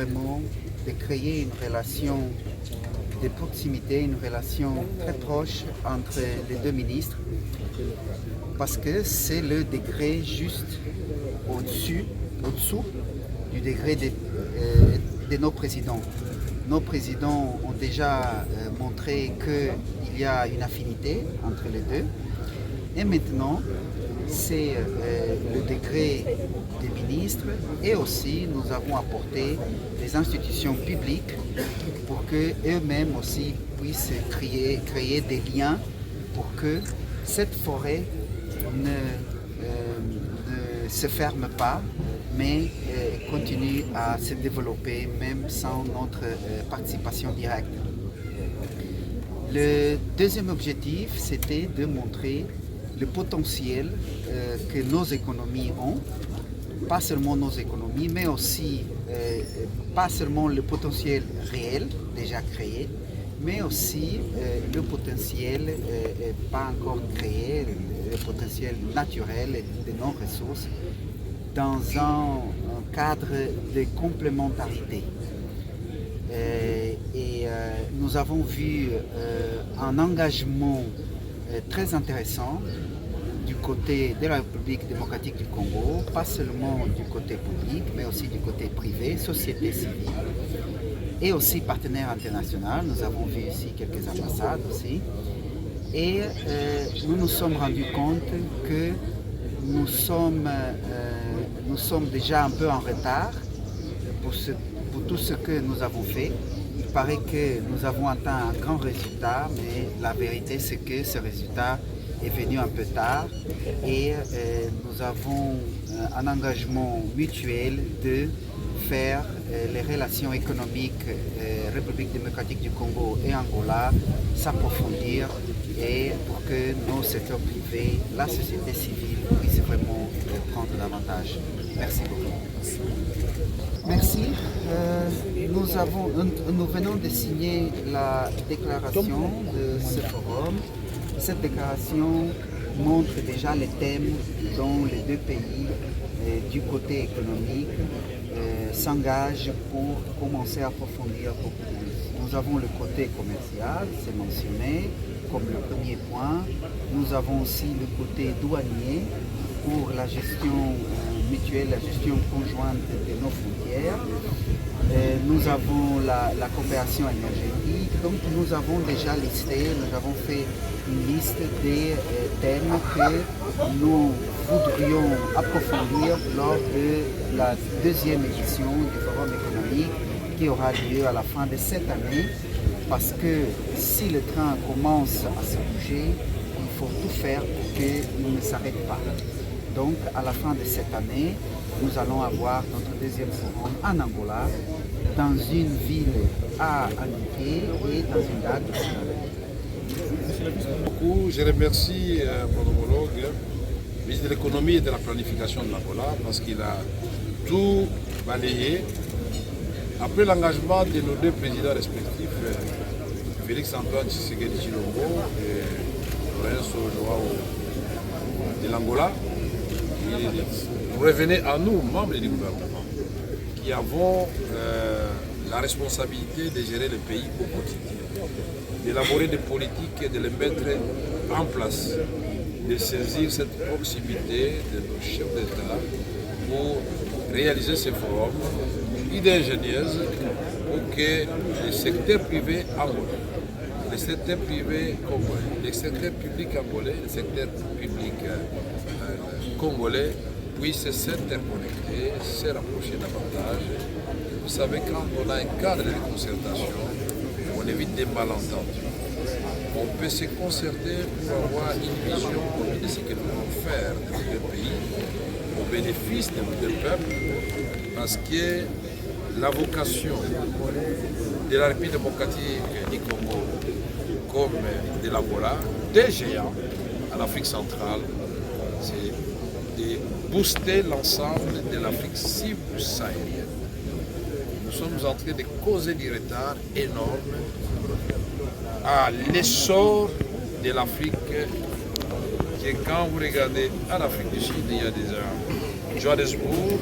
vraiment de créer une relation de proximité, une relation très proche entre les deux ministres, parce que c'est le degré juste au-dessous du degré de nos présidents. Nos présidents ont déjà montré qu'il y a une affinité entre les deux. Et maintenant, c'est le degré des ministres et aussi nous avons apporté des institutions publiques pour qu'eux-mêmes aussi puissent créer des liens pour que cette forêt ne se ferme pas, mais continue à se développer même sans notre participation directe. Le deuxième objectif, c'était de montrer le potentiel que nos économies ont, pas seulement nos économies, mais aussi pas seulement le potentiel réel déjà créé, mais aussi le potentiel pas encore créé, le potentiel naturel de nos ressources dans un cadre de complémentarité. Nous avons vu un engagement très intéressant du côté de la République démocratique du Congo, pas seulement du côté public, mais aussi du côté privé, société civile, et aussi partenaires internationaux. Nous avons vu ici quelques ambassades aussi. Et nous nous sommes rendus compte que nous sommes déjà un peu en retard pour tout ce que nous avons fait. Il paraît que nous avons atteint un grand résultat, mais la vérité c'est que ce résultat est venu un peu tard et nous avons un engagement mutuel de faire les relations économiques République démocratique du Congo et Angola s'approfondir et pour que nos secteurs privés, la société civile puissent vraiment prendre davantage. Merci beaucoup. Merci. Nous venons de signer la déclaration de ce forum. Cette déclaration montre déjà les thèmes dont les deux pays du côté économique s'engagent pour commencer à approfondir beaucoup plus. Nous avons le côté commercial, c'est mentionné comme le premier point. Nous avons aussi le côté douanier pour la gestion mutuelle, la gestion conjointe de nos frontières. Nous avons la coopération énergétique. Donc nous avons déjà listé, nous avons fait une liste des thèmes que nous voudrions approfondir lors de la deuxième édition du Forum économique qui aura lieu à la fin de cette année. Parce que si le train commence à se bouger, il faut tout faire pour qu'il ne s'arrête pas. Donc à la fin de cette année, nous allons avoir notre deuxième forum en Angola, dans une ville à indiquer et dans une date. Merci beaucoup. Je remercie mon homologue, ministre de l'économie et de la planification de l'Angola, parce qu'il a tout balayé. Après l'engagement de nos deux présidents respectifs, Félix-Antoine Tshisekedi Tshilombo et Lorenzo Joao de l'Angola, vous revenez à nous, membres du gouvernement, qui avons la responsabilité de gérer le pays au quotidien, d'élaborer des politiques et de les mettre en place, de saisir cette proximité de nos chefs d'État pour réaliser ce forum, idée ingénieuse pour que le secteur privé angolais, le secteur privé congolais, le secteur public angolais, le secteur public congolais puissent s'interconnecter, se rapprocher davantage. Vous savez, quand on a un cadre de concertation, on évite des malentendus. On peut se concerter pour avoir une vision commune de ce que nous voulons faire dans nos deux pays, au bénéfice de nos deux peuples, parce que la vocation de la République démocratique du Congo comme de l'Angola, des géants à l'Afrique centrale, c'est de booster l'ensemble de l'Afrique subsaharienne. Nous sommes en train de causer du retard énorme à l'essor de l'Afrique, que quand vous regardez en Afrique du Sud, il y a déjà Johannesburg,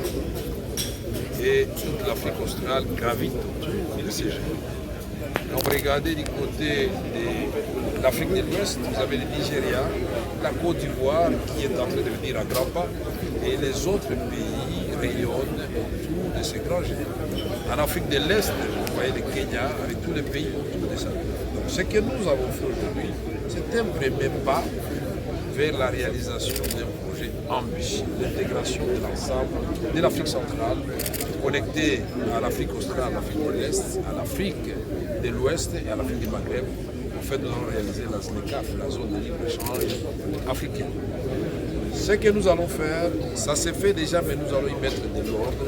et toute l'Afrique australe gravite autour de ces géants. Quand vous regardez du côté de l'Afrique de l'Ouest, vous avez le Nigeria, la Côte d'Ivoire qui est en train de devenir un grand pas, et les autres pays rayonnent autour de ces grands géants. En Afrique de l'Est, vous voyez le Kenya avec tous les pays autour de ça. Donc ce que nous avons fait aujourd'hui, c'est un premier pas vers la réalisation d'un projet ambitieux d'intégration de l'ensemble de l'Afrique centrale, connecté à l'Afrique australe, à l'Afrique de l'Est, à l'Afrique de l'Ouest et à l'Afrique du Maghreb. En fait, nous allons réaliser la ZLECAf, la zone de libre-échange africaine. Ce que nous allons faire, ça s'est fait déjà, mais nous allons y mettre de l'ordre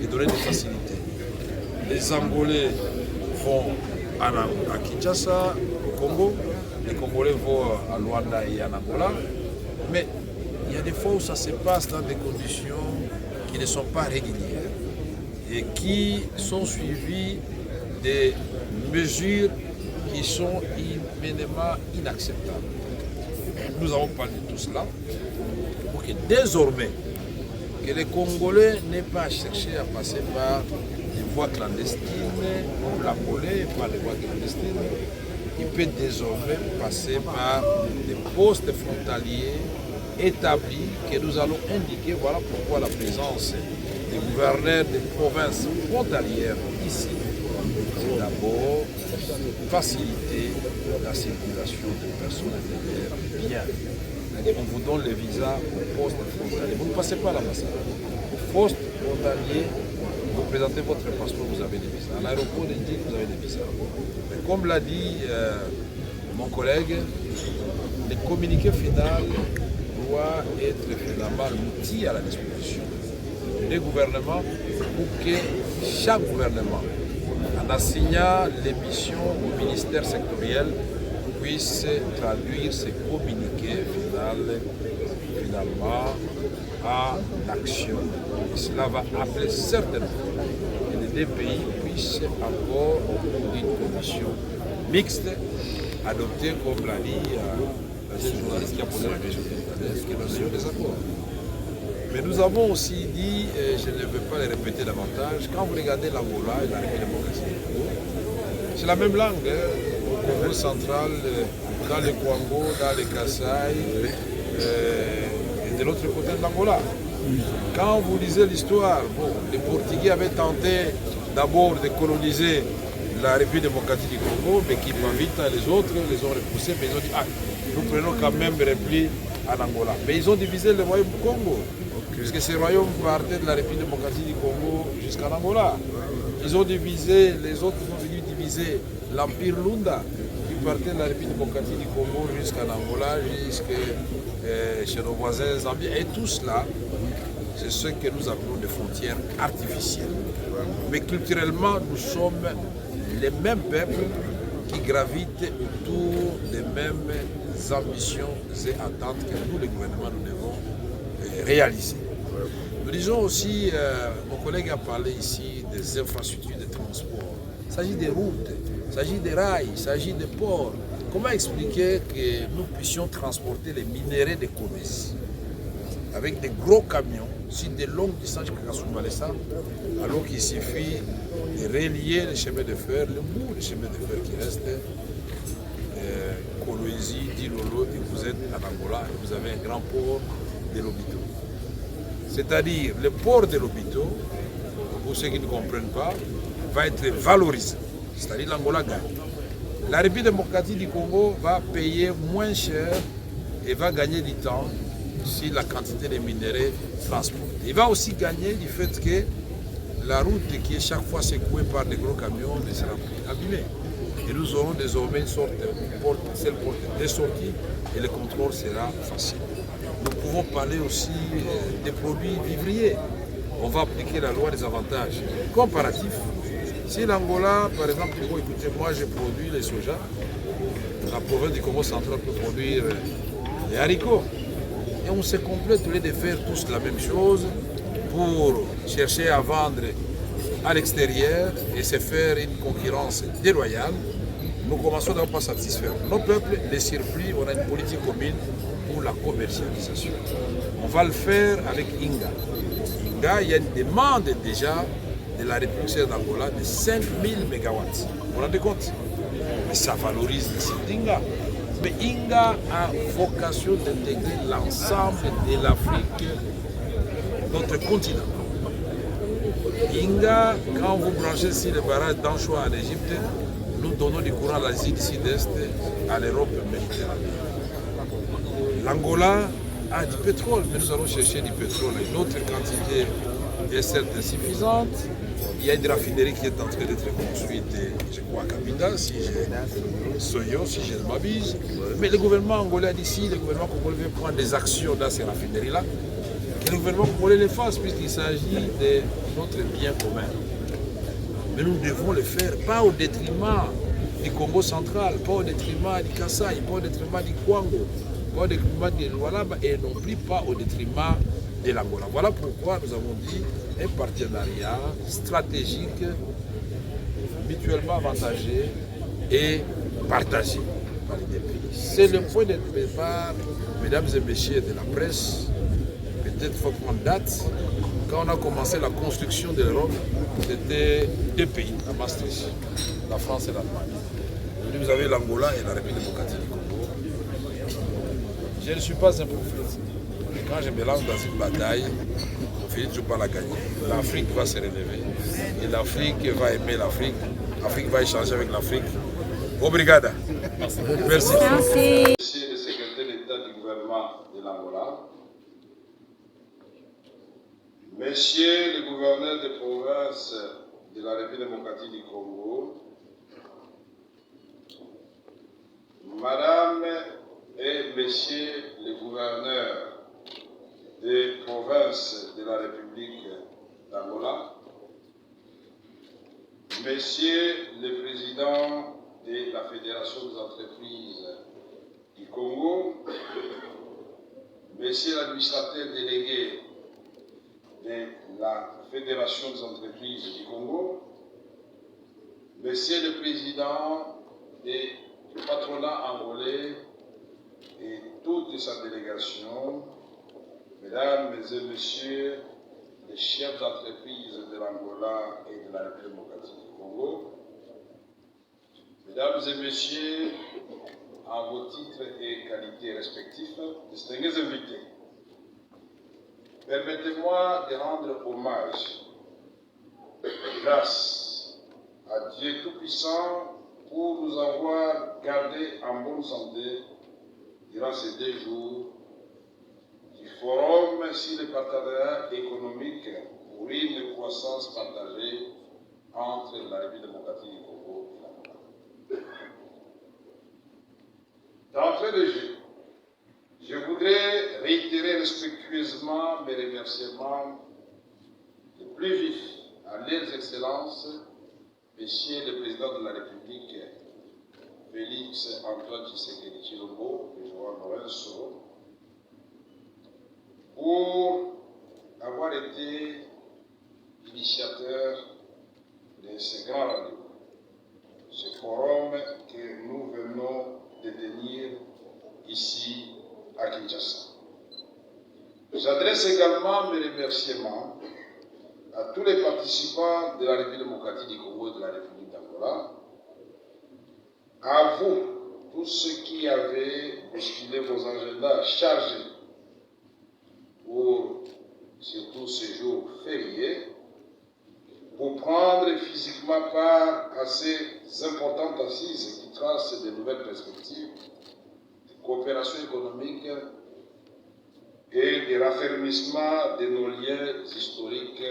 et donner des facilités. Les Angolais vont à Kinshasa, au Congo, les Congolais vont à Luanda et en Angola, mais il y a des fois où ça se passe dans des conditions qui ne sont pas régulières et qui sont suivies des mesures qui sont immédiatement inacceptables. Nous avons parlé de tout cela pour que désormais, que les Congolais n'aient pas à chercher à passer par des voies clandestines, ou la monnaie, par les voies clandestines. Il peut désormais passer par des postes frontaliers établis que nous allons indiquer. Voilà pourquoi la présence des gouverneurs des provinces frontalières ici, c'est d'abord faciliter la circulation des personnes intérieures bien. On vous donne les visas au poste frontalier. Vous ne passez pas à l'ambassade. Au poste frontalier, vous présentez votre passeport, vous avez des visas. À l'aéroport, il dit que vous avez des visas. Mais comme l'a dit mon collègue, le communiqué final doit être finalement l'outil à la disposition des gouvernements pour que chaque gouvernement, en assignant les missions au ministère sectoriel, puisse traduire ces communiqués finalement à l'action. Et cela va appeler certainement que les deux pays puissent encore, au cours d'une commission mixte, adopter, comme l'a dit la journaliste qui a posé la question, que nous ayons des accords. Mais nous avons aussi dit, et je ne veux pas les répéter davantage, quand vous regardez l'Angola et la République démocratique du Congo, c'est la même langue, au Congo central, dans le Kwango, dans le Kasaï, et de l'autre côté de l'Angola. Quand vous lisez l'histoire, les Portugais avaient tenté d'abord de coloniser la République démocratique du Congo, mais qui Vita et les autres les ont repoussés, mais ils ont dit, nous prenons quand même repli en Angola. Mais ils ont divisé le royaume du Congo, puisque ce royaume partait de la République démocratique du Congo jusqu'en Angola. Ils ont divisé, les autres sont venus diviser l'Empire Lunda, qui partait de la République démocratique du Congo jusqu'en Angola, jusqu'à chez nos voisins zambiens. Et tout cela, c'est ce que nous appelons des frontières artificielles. Mais culturellement, nous sommes les mêmes peuples qui gravitent autour des mêmes ambitions et attentes que nous, les gouvernements, nous devons réaliser. Nous disons aussi, mon collègue a parlé ici des infrastructures de transport. Il s'agit des routes, il s'agit des rails, il s'agit des ports. Comment expliquer que nous puissions transporter les minéraux de Kobesi avec des gros camions sur des longues distances jusqu'à Kasumbalesa, alors qu'il suffit de relier les chemins de fer, le bout des chemins de fer qui reste, Kolwezi, Dilolo, et vous êtes en Angola et vous avez un grand port de Lobito. C'est-à-dire, le port de Lobito, pour ceux qui ne comprennent pas, va être valorisé. C'est-à-dire l'Angola gagne. La République démocratique du Congo va payer moins cher et va gagner du temps sur la quantité de minéraux transportés. Il va aussi gagner du fait que la route qui est chaque fois secouée par des gros camions ne sera plus abîmée. Et nous aurons désormais une sorte de porte de sortie et le contrôle sera facile. Nous pouvons parler aussi des produits vivriers. On va appliquer la loi des avantages comparatifs. Si l'Angola, par exemple, écoutez, moi j'ai produit les soja, la province du Congo central peut produire les haricots. Et on se complète au lieu de faire tous la même chose pour chercher à vendre à l'extérieur et se faire une concurrence déloyale. Nous commençons à ne pas satisfaire nos peuples, les surplus, on a une politique commune pour la commercialisation. On va le faire avec Inga. Mwenga, il y a une demande déjà de la République d'Angola de 5000 MW. Vous vous rendez compte? Mais ça valorise le site d'Inga. Mais Inga a vocation d'intégrer l'ensemble de l'Afrique, notre continent. Inga, quand vous branchez sur le barrage d'Anchois en Égypte, nous donnons du courant à l'Asie du Sud-Est, à l'Europe méditerranéenne. L'Angola a du pétrole, mais nous allons chercher du pétrole. Notre quantité est certes insuffisante. Il y a une raffinerie qui est en train d'être construite, je crois, à Cabinda, si je ne m'abuse. Mais le gouvernement angolais d'ici, le gouvernement congolais veut prendre des actions dans ces raffineries-là. Et le gouvernement congolais les fasse, puisqu'il s'agit de notre bien commun. Mais nous devons le faire, pas au détriment du Congo central, pas au détriment du Kasaï, pas au détriment du Kwango, pas au détriment du Lualaba, et non plus pas au détriment de l'Angola. Voilà pourquoi nous avons dit un partenariat stratégique, mutuellement avantagé et partagé par les deux pays. C'est le point de départ, mesdames et messieurs de la presse. Peut-être qu'il faut prendre date. Quand on a commencé la construction de l'Europe, c'était deux pays à Maastricht, la France et l'Allemagne. Vous avez l'Angola et la République démocratique du Congo. Je ne suis pas un prophète. Quand je me lance dans une bataille, on finit toujours par la gagner. L'Afrique va se relever. Et l'Afrique va aimer l'Afrique. L'Afrique va échanger avec l'Afrique. Obrigada. Merci. Merci. Monsieur le secrétaire d'État du gouvernement de l'Angola, Monsieur le gouverneur de province de la République démocratique du Congo, Madame et Messieurs les gouverneurs des provinces de la République d'Angola, Messieurs le président de la Fédération des entreprises du Congo, Messieurs l'administrateur délégué de la Fédération des entreprises du Congo, Monsieur le président du patronat angolais et toute sa délégation, Mesdames et Messieurs les chefs d'entreprise de l'Angola et de la République démocratique du Congo, Mesdames et Messieurs, en vos titres et qualités respectifs, distingués invités, permettez-moi de rendre hommage et grâce à Dieu Tout-Puissant pour nous avoir gardés en bonne santé durant ces 2 jours du Forum sur le partenariat économique pour une croissance partagée entre la République démocratique du Congo et l'Angola. D'entrée de jeu, je voudrais réitérer respectueusement mes remerciements les plus vifs à leurs excellences, Monsieur le Président de la République, Félix Antoine Tshisekedi Tshilombo et Joao Lourenço, pour avoir été initiateurs de ce grand rendez-vous, ce forum que nous venons de tenir ici à Kinshasa. J'adresse également mes remerciements à tous les participants de la République démocratique du Congo et de la République d'Angola, à vous, tous ceux qui avez bousculé vos agendas chargés pour surtout ces jours fériés, pour prendre physiquement part à ces importantes assises qui tracent de nouvelles perspectives de coopération économique et de raffermissement de nos liens historiques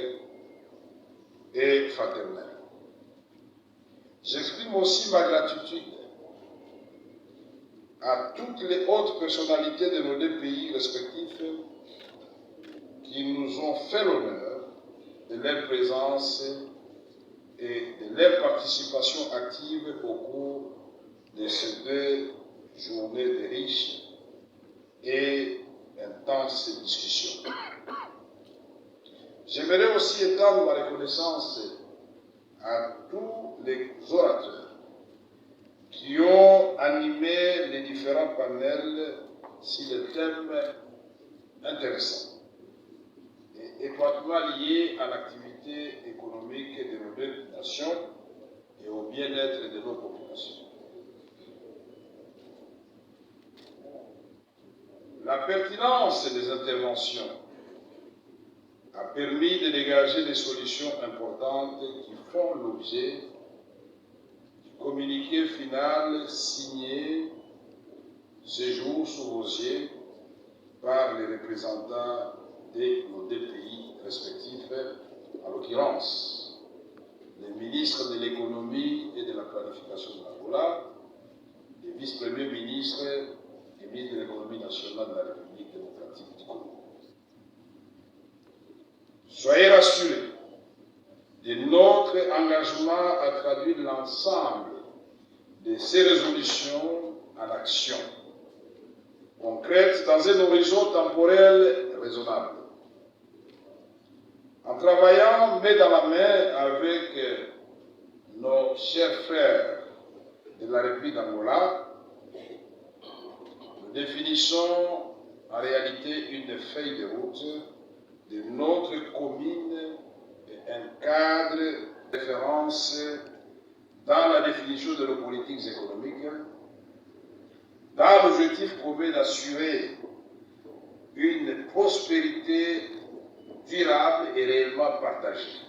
et fraternels. J'exprime aussi ma gratitude à toutes les autres personnalités de nos 2 pays respectifs qui nous ont fait l'honneur de leur présence et de leur participation active au cours de ces 2 journées de riches et intenses discussions. J'aimerais aussi étendre ma reconnaissance à tous les orateurs qui ont animé les différents panels sur des thèmes intéressants et étroitement liées à l'activité économique de nos deux nations et au bien-être de nos populations. La pertinence des interventions a permis de dégager des solutions importantes qui font l'objet du communiqué final signé ce jour sous vos yeux par les représentants de nos deux pays respectifs, en l'occurrence les ministres de l'économie et de la planification de l'Angola, les vice-premiers ministres et ministres de l'économie nationale de la République démocratique du Congo. Soyez rassurés de notre engagement à traduire l'ensemble de ces résolutions en action concrète dans un horizon temporel raisonnable. En travaillant main dans la main avec nos chers frères de la République d'Angola, nous définissons en réalité une feuille de route de notre commune et un cadre de référence dans la définition de nos politiques économiques, dans l'objectif prouvé d'assurer une prospérité durable et réellement partagée,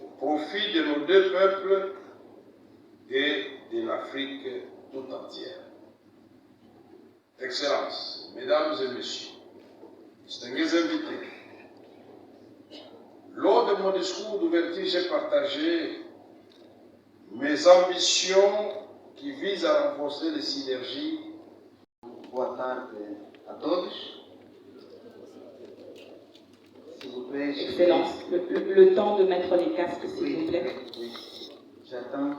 au profit de nos deux peuples et de l'Afrique tout entière. Excellences, Mesdames et Messieurs, distingués invités, lors de mon discours d'ouverture, j'ai partagé mes ambitions qui visent à renforcer les synergies. Boa tarde a todos. S'il vous plaît. Excellence, le temps de mettre les casques, s'il vous plaît. Oui, j'attends.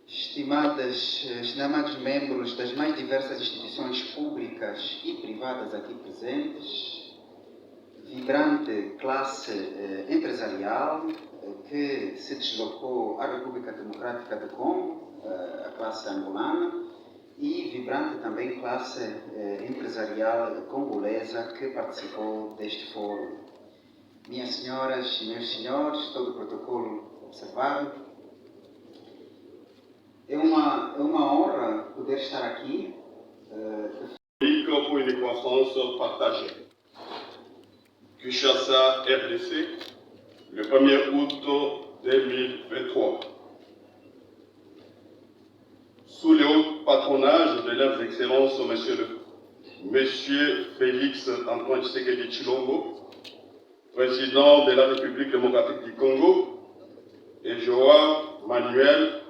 Estimados membros das mais diversas instituições públicas e privadas aqui presentes, vibrante classe empresarial que se deslocou à República Democrática do Congo, a classe angolana, e vibrante também classe empresarial congolesa que participou deste fórum. Minhas senhoras e meus senhores, todo o protocolo observado, é uma honra poder estar aqui. Pour une croissance partagée. Kinshasa, RDC, le 1er août 2023. Sous le haut patronage de leurs excellences, Monsieur Félix Antoine Tshisekedi Tshilombo, président de la République démocratique du Congo, et Joao Manuel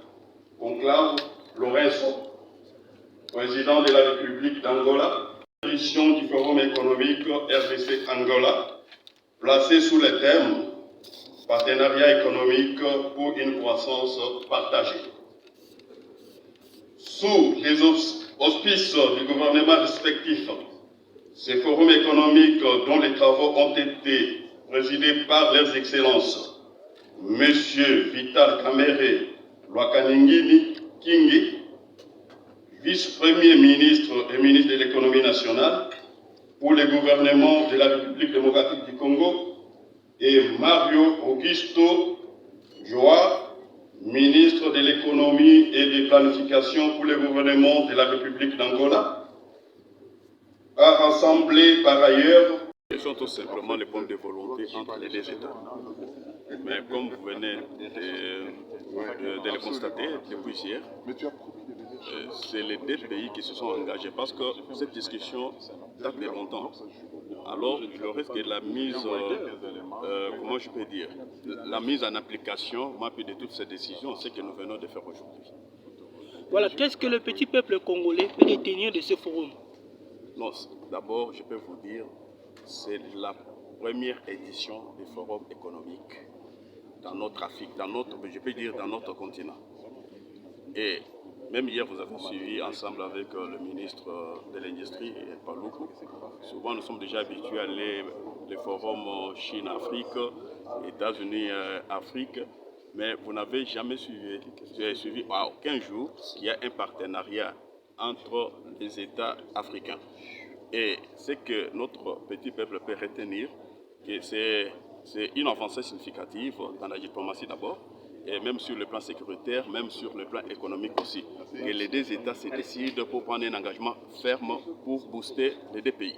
Conclave Lorenzo, président de la République d'Angola, édition du Forum économique RDC Angola, placée sous le thème Partenariat économique pour une croissance partagée. Sous les auspices du gouvernement respectif, ces forums économiques dont les travaux ont été présidés par leurs excellences, Monsieur Vital Kamerhe Lwakaningini Kingi, vice-premier ministre et ministre de l'économie nationale pour le gouvernement de la République démocratique du Congo, et Mario Augusto Joa, ministre de l'économie et de planification pour le gouvernement de la République d'Angola, a rassemblé par ailleurs. Ce sont tout simplement les points de volonté entre les deux États. Mais comme vous venez de le constater depuis hier, c'est les deux pays qui se sont engagés parce que cette discussion date de longtemps. Alors, le reste de la mise, comment je peux dire, la mise en application de toutes ces décisions, c'est ce que nous venons de faire aujourd'hui. Voilà, qu'est-ce que le petit peuple congolais peut retenir de ce forum? Non, d'abord, je peux vous dire, c'est la première édition du forum économique dans notre Afrique, je peux dire dans notre continent. Et même hier, vous avez suivi ensemble avec le ministre de l'Industrie, Paluku. Souvent, nous sommes déjà habitués à aller les forums Chine-Afrique, États-Unis-Afrique, mais vous n'avez jamais suivi à aucun jour qu'il y a un partenariat entre les États africains. Et ce que notre petit peuple peut retenir, que c'est une avancée significative dans la diplomatie d'abord, et même sur le plan sécuritaire, même sur le plan économique aussi. Que les deux États se décident pour prendre un engagement ferme pour booster les deux pays.